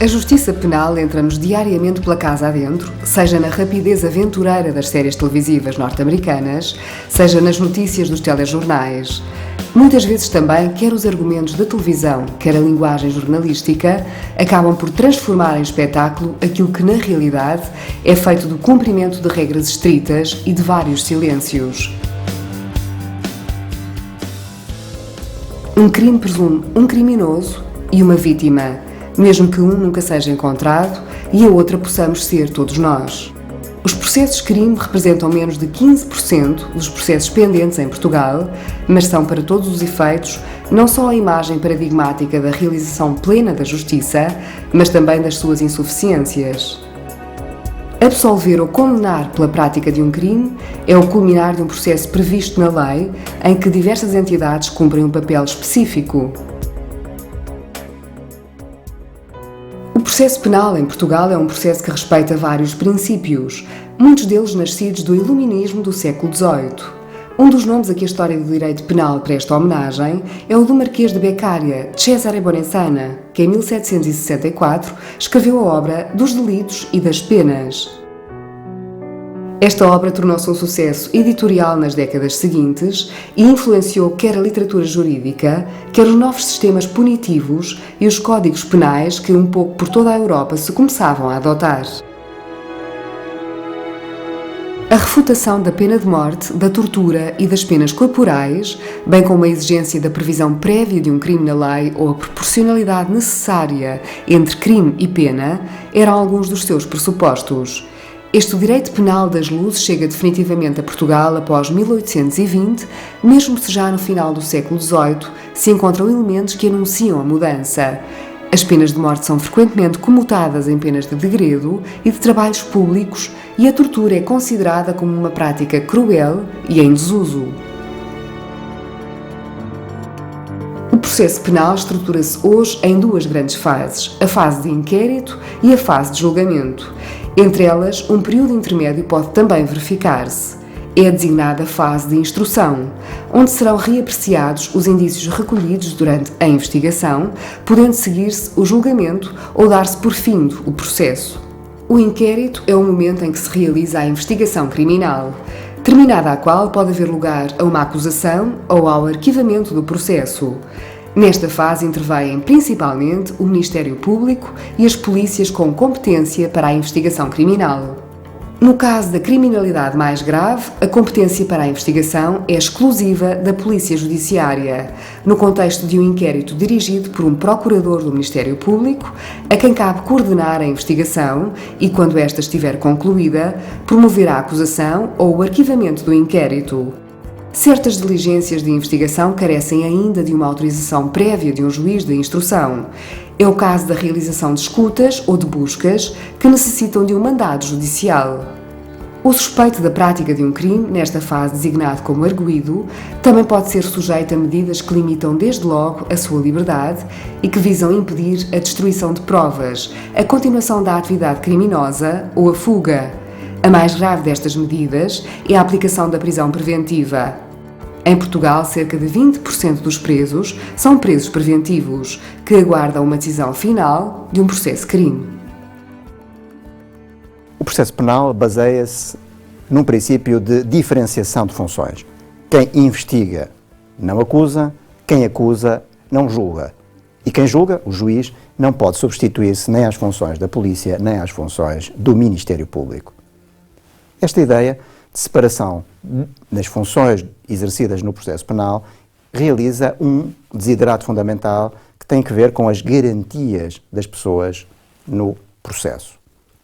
A justiça penal entra-nos diariamente pela casa adentro, seja na rapidez aventureira das séries televisivas norte-americanas, seja nas notícias dos telejornais. Muitas vezes também, quer os argumentos da televisão, quer a linguagem jornalística, acabam por transformar em espetáculo aquilo que, na realidade, é feito do cumprimento de regras estritas e de vários silêncios. Um crime presume um criminoso e uma vítima, mesmo que um nunca seja encontrado e a outra possamos ser todos nós. Os processos de crime representam menos de 15% dos processos pendentes em Portugal, mas são, para todos os efeitos, não só a imagem paradigmática da realização plena da justiça, mas também das suas insuficiências. Absolver ou condenar pela prática de um crime é o culminar de um processo previsto na lei em que diversas entidades cumprem um papel específico. O processo penal em Portugal é um processo que respeita vários princípios, muitos deles nascidos do iluminismo do século XVIII. Um dos nomes a que a história do direito penal presta homenagem é o do Marquês de Beccaria, Cesare Bonensana, que em 1764 escreveu a obra Dos Delitos e das Penas. Esta obra tornou-se um sucesso editorial nas décadas seguintes e influenciou quer a literatura jurídica, quer os novos sistemas punitivos e os códigos penais que um pouco por toda a Europa se começavam a adotar. A refutação da pena de morte, da tortura e das penas corporais, bem como a exigência da previsão prévia de um crime na lei ou a proporcionalidade necessária entre crime e pena, eram alguns dos seus pressupostos. Este direito penal das luzes chega definitivamente a Portugal após 1820, mesmo se já no final do século XVIII se encontram elementos que anunciam a mudança. As penas de morte são frequentemente comutadas em penas de degredo e de trabalhos públicos e a tortura é considerada como uma prática cruel e em desuso. O processo penal estrutura-se hoje em duas grandes fases, a fase de inquérito e a fase de julgamento. Entre elas, um período intermédio pode também verificar-se. É a designada fase de instrução, onde serão reapreciados os indícios recolhidos durante a investigação, podendo seguir-se o julgamento ou dar-se por findo o processo. O inquérito é o momento em que se realiza a investigação criminal, terminada a qual pode haver lugar a uma acusação ou ao arquivamento do processo. Nesta fase intervêm principalmente o Ministério Público e as polícias com competência para a investigação criminal. No caso da criminalidade mais grave, a competência para a investigação é exclusiva da Polícia Judiciária, no contexto de um inquérito dirigido por um procurador do Ministério Público, a quem cabe coordenar a investigação e, quando esta estiver concluída, promover a acusação ou o arquivamento do inquérito. Certas diligências de investigação carecem ainda de uma autorização prévia de um juiz de instrução. É o caso da realização de escutas ou de buscas que necessitam de um mandado judicial. O suspeito da prática de um crime, nesta fase designado como arguido, também pode ser sujeito a medidas que limitam desde logo a sua liberdade e que visam impedir a destruição de provas, a continuação da atividade criminosa ou a fuga. A mais grave destas medidas é a aplicação da prisão preventiva. Em Portugal, cerca de 20% dos presos são presos preventivos, que aguardam uma decisão final de um processo crime. O processo penal baseia-se num princípio de diferenciação de funções. Quem investiga não acusa, quem acusa não julga. E quem julga, o juiz, não pode substituir-se nem às funções da polícia, nem às funções do Ministério Público. Esta ideia de separação das funções exercidas no processo penal realiza um desiderato fundamental que tem que ver com as garantias das pessoas no processo.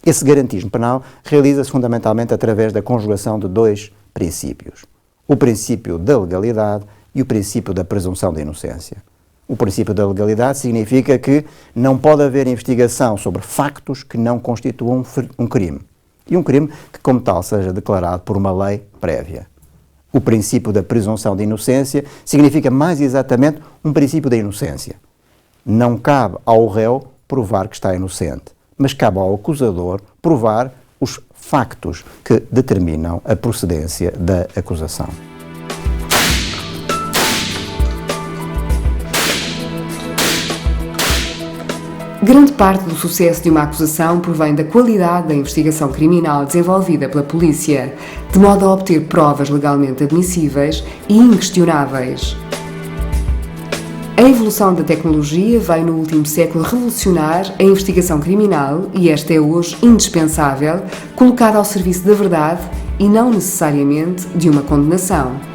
Esse garantismo penal realiza-se fundamentalmente através da conjugação de dois princípios: o princípio da legalidade e o princípio da presunção de inocência. O princípio da legalidade significa que não pode haver investigação sobre factos que não constituam um crime. E um crime que, como tal, seja declarado por uma lei prévia. O princípio da presunção de inocência significa mais exatamente um princípio da inocência. Não cabe ao réu provar que está inocente, mas cabe ao acusador provar os factos que determinam a procedência da acusação. Grande parte do sucesso de uma acusação provém da qualidade da investigação criminal desenvolvida pela polícia, de modo a obter provas legalmente admissíveis e inquestionáveis. A evolução da tecnologia veio no último século revolucionar a investigação criminal e esta é hoje indispensável, colocada ao serviço da verdade e não necessariamente de uma condenação.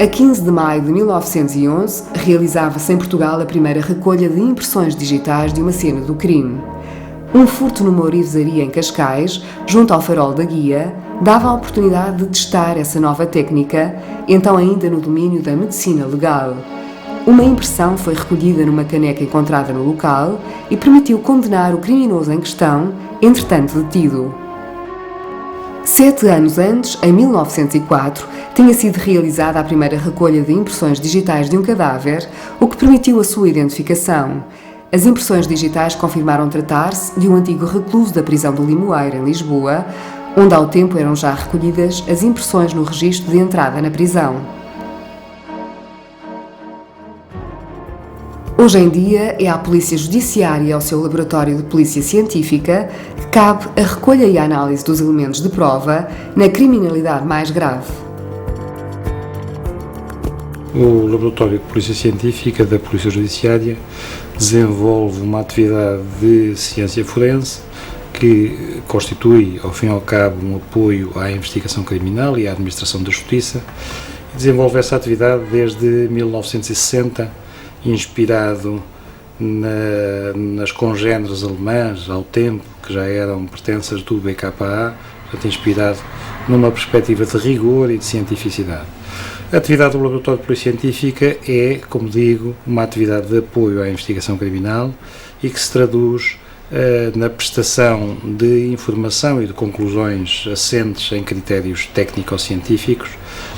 A 15 de maio de 1911, realizava-se em Portugal a primeira recolha de impressões digitais de uma cena do crime. Um furto numa orivesaria em Cascais, junto ao farol da Guia, dava a oportunidade de testar essa nova técnica, então ainda no domínio da medicina legal. Uma impressão foi recolhida numa caneca encontrada no local e permitiu condenar o criminoso em questão, entretanto detido. 7 anos antes, em 1904, tinha sido realizada a primeira recolha de impressões digitais de um cadáver, o que permitiu a sua identificação. As impressões digitais confirmaram tratar-se de um antigo recluso da prisão do Limoeiro, em Lisboa, onde ao tempo eram já recolhidas as impressões no registro de entrada na prisão. Hoje em dia, é à Polícia Judiciária e ao seu Laboratório de Polícia Científica que cabe a recolha e a análise dos elementos de prova na criminalidade mais grave. O Laboratório de Polícia Científica da Polícia Judiciária desenvolve uma atividade de ciência forense que constitui, ao fim e ao cabo, um apoio à investigação criminal e à administração da justiça. Desenvolve essa atividade desde 1960, inspirado nas congêneres alemãs, ao tempo, que já eram pertenças do BKA, portanto, inspirado numa perspectiva de rigor e de cientificidade. A atividade do Laboratório de Polícia Científica é, como digo, uma atividade de apoio à investigação criminal e que se traduz na prestação de informação e de conclusões assentes em critérios técnico-científicos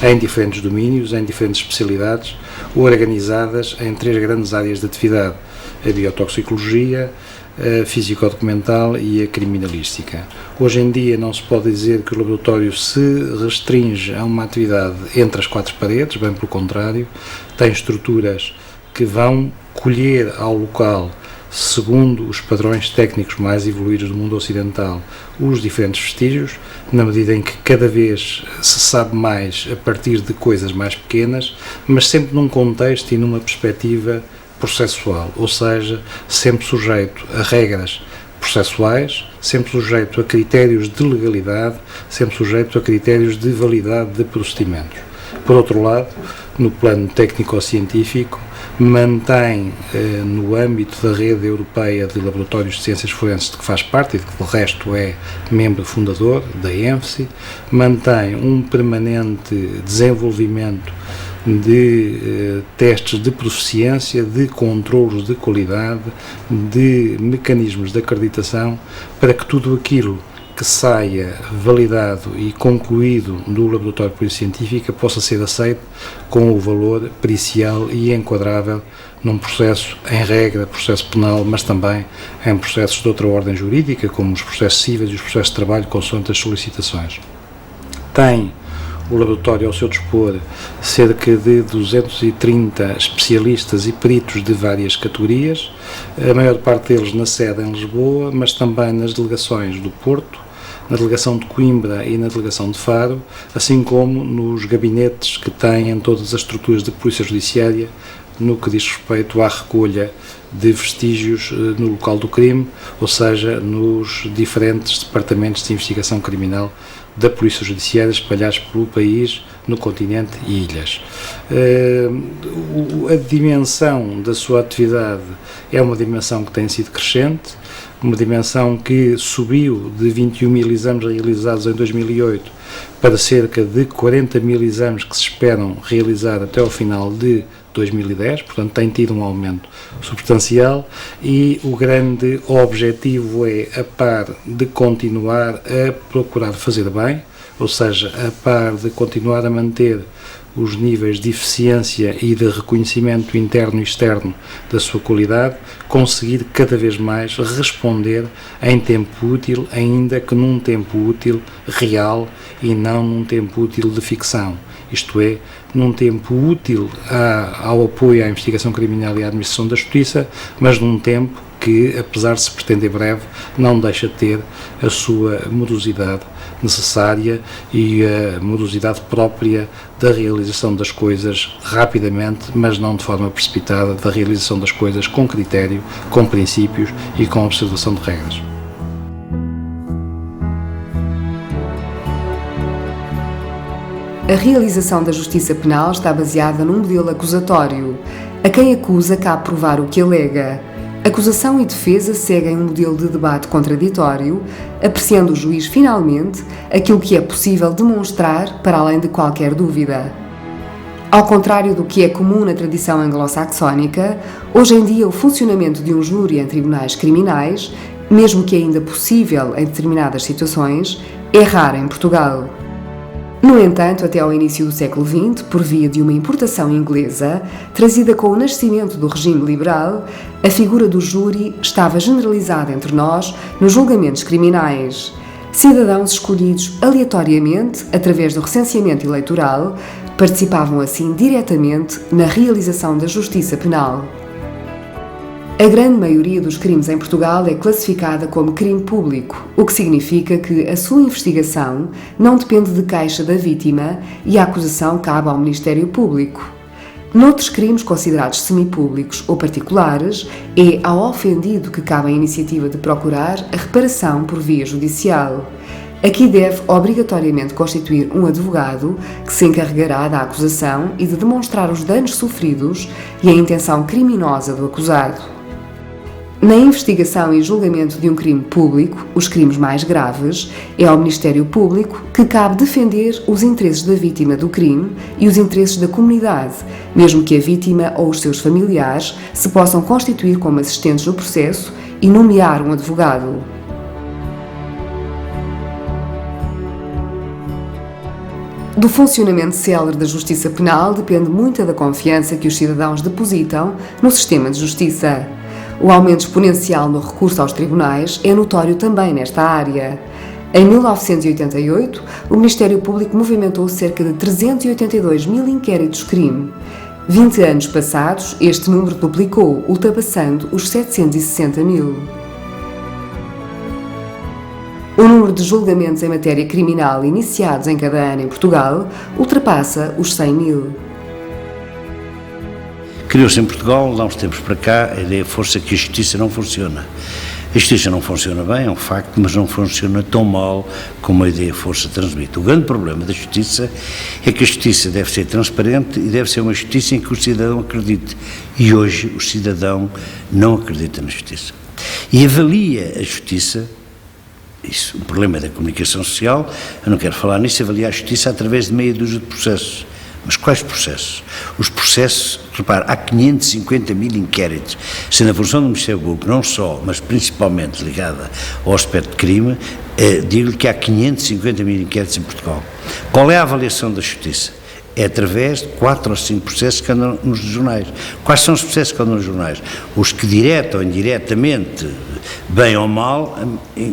em diferentes domínios, em diferentes especialidades, organizadas em 3 grandes áreas de atividade: a biotoxicologia, a físico-documental e a criminalística. Hoje em dia não se pode dizer que o laboratório se restringe a uma atividade entre as 4 paredes, bem pelo contrário, tem estruturas que vão colher ao local, segundo os padrões técnicos mais evoluídos do mundo ocidental, os diferentes vestígios, na medida em que cada vez se sabe mais a partir de coisas mais pequenas, mas sempre num contexto e numa perspectiva processual, ou seja, sempre sujeito a regras processuais, sempre sujeito a critérios de legalidade, sempre sujeito a critérios de validade de procedimentos. Por outro lado, no plano técnico-científico, mantém no âmbito da rede europeia de laboratórios de ciências forenses de que faz parte e de que de resto é membro fundador da ENFSI, mantém um permanente desenvolvimento de testes de proficiência, de controlos de qualidade, de mecanismos de acreditação, para que tudo aquilo que saia validado e concluído do Laboratório de Polícia Científica possa ser aceito com o valor pericial e enquadrável num processo em regra, processo penal, mas também em processos de outra ordem jurídica, como os processos cíveis e os processos de trabalho, consoante as solicitações. Tem o laboratório ao seu dispor cerca de 230 especialistas e peritos de várias categorias, a maior parte deles na sede em Lisboa, mas também nas delegações do Porto, na delegação de Coimbra e na delegação de Faro, assim como nos gabinetes que têm em todas as estruturas de Polícia Judiciária, no que diz respeito à recolha de vestígios no local do crime, ou seja, nos diferentes departamentos de investigação criminal da Polícia Judiciária espalhados pelo país, no continente e ilhas. A dimensão da sua atividade é uma dimensão que tem sido crescente, uma dimensão que subiu de 21 mil exames realizados em 2008 para cerca de 40 mil exames que se esperam realizar até ao final de 2010, portanto tem tido um aumento substancial e o grande objetivo é, a par de continuar a procurar fazer bem, ou seja, a par de continuar a manter os níveis de eficiência e de reconhecimento interno e externo da sua qualidade, conseguir cada vez mais responder em tempo útil, ainda que num tempo útil real e não num tempo útil de ficção. Isto é, num tempo útil ao apoio à investigação criminal e à administração da justiça, mas num tempo que, apesar de se pretender breve, não deixa de ter a sua morosidade necessária e a morosidade própria da realização das coisas rapidamente, mas não de forma precipitada, da realização das coisas com critério, com princípios e com observação de regras. A realização da justiça penal está baseada num modelo acusatório. A quem acusa cabe provar o que alega. Acusação e defesa seguem um modelo de debate contraditório, apreciando o juiz finalmente aquilo que é possível demonstrar para além de qualquer dúvida. Ao contrário do que é comum na tradição anglo-saxónica, hoje em dia o funcionamento de um júri em tribunais criminais, mesmo que ainda possível em determinadas situações, é raro em Portugal. No entanto, até ao início do século XX, por via de uma importação inglesa, trazida com o nascimento do regime liberal, a figura do júri estava generalizada entre nós nos julgamentos criminais. Cidadãos escolhidos aleatoriamente, através do recenseamento eleitoral, participavam assim diretamente na realização da justiça penal. A grande maioria dos crimes em Portugal é classificada como crime público, o que significa que a sua investigação não depende de queixa da vítima e a acusação cabe ao Ministério Público. Noutros crimes considerados semipúblicos ou particulares, é ao ofendido que cabe a iniciativa de procurar a reparação por via judicial. Aqui deve obrigatoriamente constituir um advogado que se encarregará da acusação e de demonstrar os danos sofridos e a intenção criminosa do acusado. Na investigação e julgamento de um crime público, os crimes mais graves, é ao Ministério Público que cabe defender os interesses da vítima do crime e os interesses da comunidade, mesmo que a vítima ou os seus familiares se possam constituir como assistentes no processo e nomear um advogado. Do funcionamento célere da justiça penal depende muita da confiança que os cidadãos depositam no sistema de justiça. O aumento exponencial no recurso aos tribunais é notório também nesta área. Em 1988, o Ministério Público movimentou cerca de 382 mil inquéritos-crime. 20 anos passados, este número duplicou, ultrapassando os 760 mil. O número de julgamentos em matéria criminal iniciados em cada ano em Portugal ultrapassa os 100 mil. Criou-se em Portugal, há uns tempos para cá, a ideia força que a justiça não funciona. A justiça não funciona bem, é um facto, mas não funciona tão mal como a ideia força transmite. O grande problema da justiça é que a justiça deve ser transparente e deve ser uma justiça em que o cidadão acredite. E hoje o cidadão não acredita na justiça. E avalia a justiça, isso, o problema da comunicação social, eu não quero falar nisso, avalia a justiça através de meia dúzia de processos. Mas quais processos? Os processos, repare, há 550 mil inquéritos, sendo a função do Ministério Público não só, mas principalmente ligada ao aspecto de crime, digo-lhe que há 550 mil inquéritos em Portugal. Qual é a avaliação da justiça? É através de 4 ou 5 processos que andam nos jornais. Quais são os processos que andam nos jornais? Os que direta ou indiretamente, bem ou mal,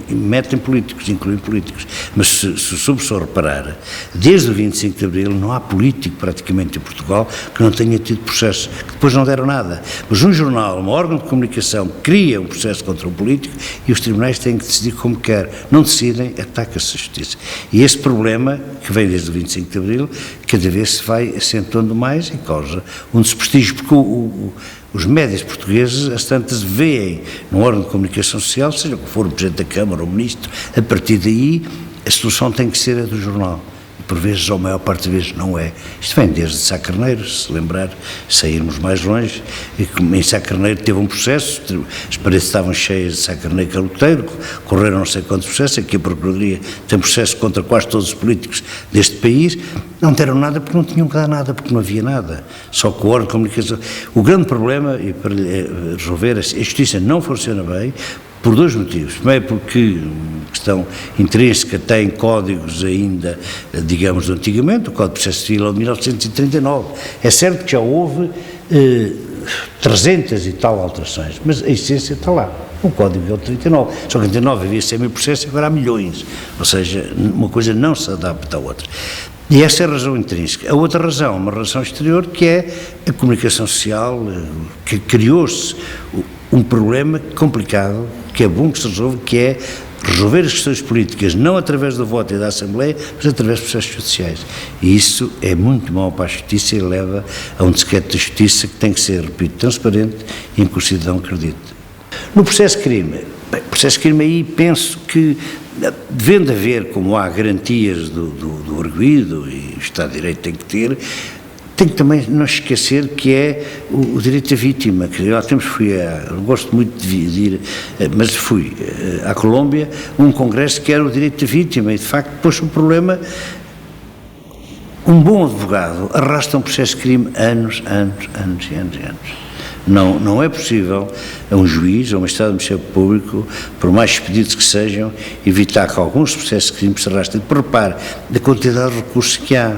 metem políticos, incluem políticos. Mas se o professor reparar, desde o 25 de Abril não há político praticamente em Portugal que não tenha tido processos, que depois não deram nada. Mas um jornal, um órgão de comunicação cria um processo contra um político e os tribunais têm que decidir como quer. Não decidem, ataca-se a justiça. E esse problema, que vem desde o 25 de Abril, cada vez se vai acentuando mais e causa um desprestígio, porque o os médias portugueses, às tantas, veem num órgão de comunicação social, seja o que for o Presidente da Câmara ou o Ministro, a partir daí a solução tem que ser a do jornal. Por vezes, ou a maior parte das vezes, não é. Isto vem desde Sá Carneiro, se lembrar, sairmos mais longe, e que em Sá Carneiro teve um processo, as paredes estavam cheias de Sá Carneiro caloteiro, correram não sei quantos processos, aqui a Procuradoria tem processo contra quase todos os políticos deste país, não deram nada porque não tinham que dar nada, porque não havia nada, só que o órgão de comunicação. O grande problema, e para resolver, a justiça não funciona bem, por dois motivos. Primeiro porque a questão intrínseca tem códigos ainda, digamos, do antigamente, o Código de Processo Civil é de 1939. É certo que já houve 300 e tal alterações, mas a essência está lá. O Código é o 39. Só que em 39 havia 100 mil processos e agora há milhões. Ou seja, uma coisa não se adapta à outra. E essa é a razão intrínseca. A outra razão, uma razão exterior, que é a comunicação social, que criou-se um problema complicado, que é bom que se resolva, que é resolver as questões políticas, não através do voto e da Assembleia, mas através de processos judiciais. E isso é muito mau para a justiça e leva a um descrédito da justiça que tem que ser, repito, transparente e em que o cidadão acredite. No processo de crime, processo de crime aí penso que, devendo haver, como há garantias do arguido, e o Estado de Direito tem que ter, tem que também não esquecer que é o direito da vítima, que eu há tempos eu gosto muito de ir, mas fui à Colômbia, um congresso que era o direito da vítima, e de facto pôs o problema, um bom advogado arrasta um processo de crime anos. Não é possível a um juiz, a um Estado de Ministério Público, por mais expedidos que sejam, evitar que alguns processos de crime se arrastem. Repare, da quantidade de recursos que há.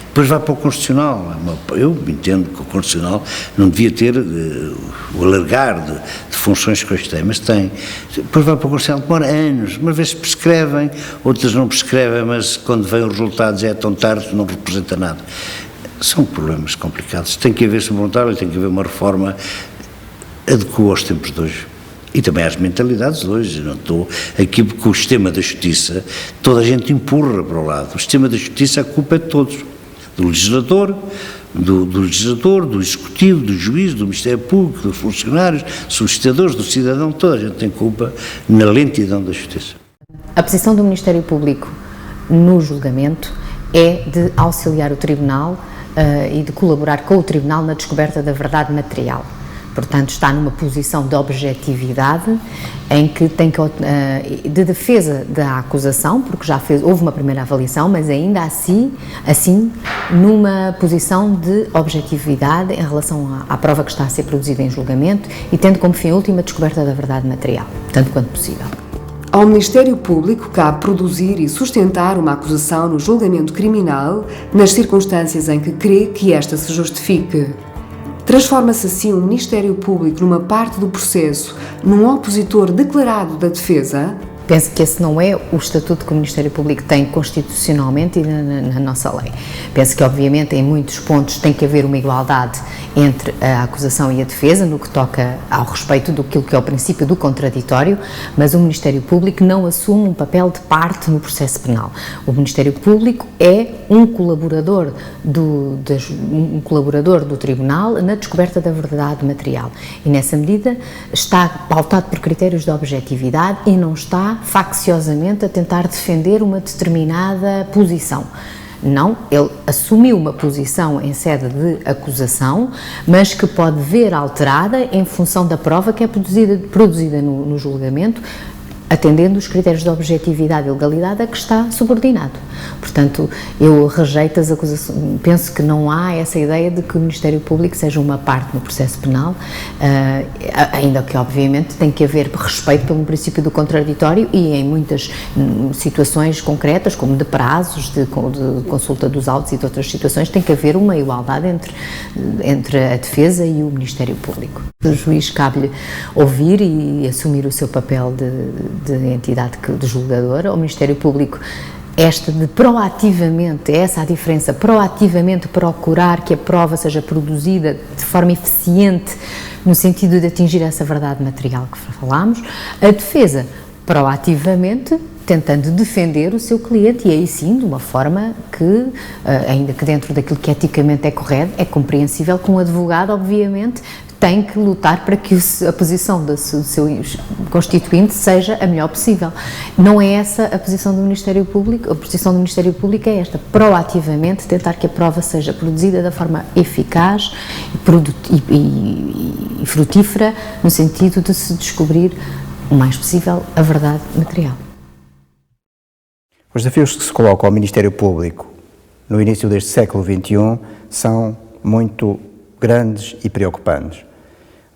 Depois vai para o Constitucional. Eu entendo que o Constitucional não devia ter o alargar de funções que hoje tem, mas tem. Depois vai para o Constitucional, demora anos, umas vezes prescrevem, outras não prescrevem, mas quando vêm os resultados é tão tarde que não representa nada. São problemas complicados. Tem que haver voluntário, tem que haver uma reforma adequada aos tempos de hoje. E também às mentalidades de hoje. Não estou aqui porque o sistema da justiça, toda a gente empurra para o lado. O sistema da justiça, a culpa é de todos. Do legislador, do executivo, do juiz, do Ministério Público, dos funcionários, dos solicitadores, do cidadão, toda a gente tem culpa na lentidão da justiça. A posição do Ministério Público no julgamento é de auxiliar o Tribunal e de colaborar com o Tribunal na descoberta da verdade material. Portanto, está numa posição de objetividade em que tem que, de defesa da acusação, porque houve uma primeira avaliação, mas ainda assim, numa posição de objetividade em relação à prova que está a ser produzida em julgamento e tendo como fim último a descoberta da verdade material, tanto quanto possível. Ao Ministério Público cabe produzir e sustentar uma acusação no julgamento criminal nas circunstâncias em que crê que esta se justifique. Transforma-se assim o Ministério Público numa parte do processo, num opositor declarado da defesa? Penso que esse não é o estatuto que o Ministério Público tem constitucionalmente e na nossa lei. Penso que, obviamente, em muitos pontos tem que haver uma igualdade entre a acusação e a defesa, no que toca ao respeito daquilo que é o princípio do contraditório, mas o Ministério Público não assume um papel de parte no processo penal. O Ministério Público é um colaborador do Tribunal na descoberta da verdade material e, nessa medida, está pautado por critérios de objetividade e não está facciosamente a tentar defender uma determinada posição. Não, ele assumiu uma posição em sede de acusação, mas que pode ver alterada em função da prova que é produzida no julgamento, atendendo os critérios de objetividade e legalidade a que está subordinado. Portanto, eu rejeito as acusações, penso que não há essa ideia de que o Ministério Público seja uma parte no processo penal, ainda que, obviamente, tem que haver respeito pelo princípio do contraditório e em muitas situações concretas, como de prazos, de consulta dos autos e de outras situações, tem que haver uma igualdade entre a defesa e o Ministério Público. O juiz cabe-lhe ouvir e assumir o seu papel de entidade de julgadora. O Ministério Público, essa a diferença, proativamente procurar que a prova seja produzida de forma eficiente no sentido de atingir essa verdade material que falámos. A defesa, proativamente, tentando defender o seu cliente e aí sim, de uma forma que, ainda que dentro daquilo que eticamente é correto, é compreensível que um advogado, obviamente, tem que lutar para que a posição do seu constituinte seja a melhor possível. Não é essa a posição do Ministério Público. A posição do Ministério Público é esta: proativamente tentar que a prova seja produzida da forma eficaz e frutífera, no sentido de se descobrir o mais possível a verdade material. Os desafios que se colocam ao Ministério Público no início deste século XXI são muito grandes e preocupantes.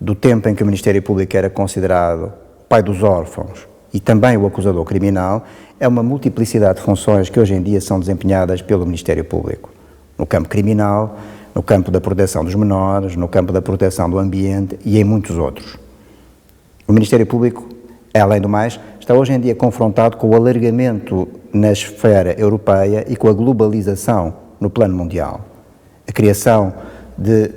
Do tempo em que o Ministério Público era considerado pai dos órfãos e também o acusador criminal, é uma multiplicidade de funções que hoje em dia são desempenhadas pelo Ministério Público. No campo criminal, no campo da proteção dos menores, no campo da proteção do ambiente e em muitos outros. O Ministério Público, além do mais, está hoje em dia confrontado com o alargamento na esfera europeia e com a globalização no plano mundial. A criação de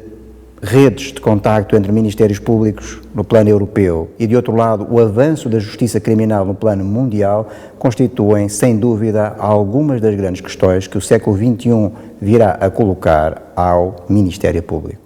redes de contacto entre ministérios públicos no plano europeu e, de outro lado, o avanço da justiça criminal no plano mundial constituem, sem dúvida, algumas das grandes questões que o século XXI virá a colocar ao Ministério Público.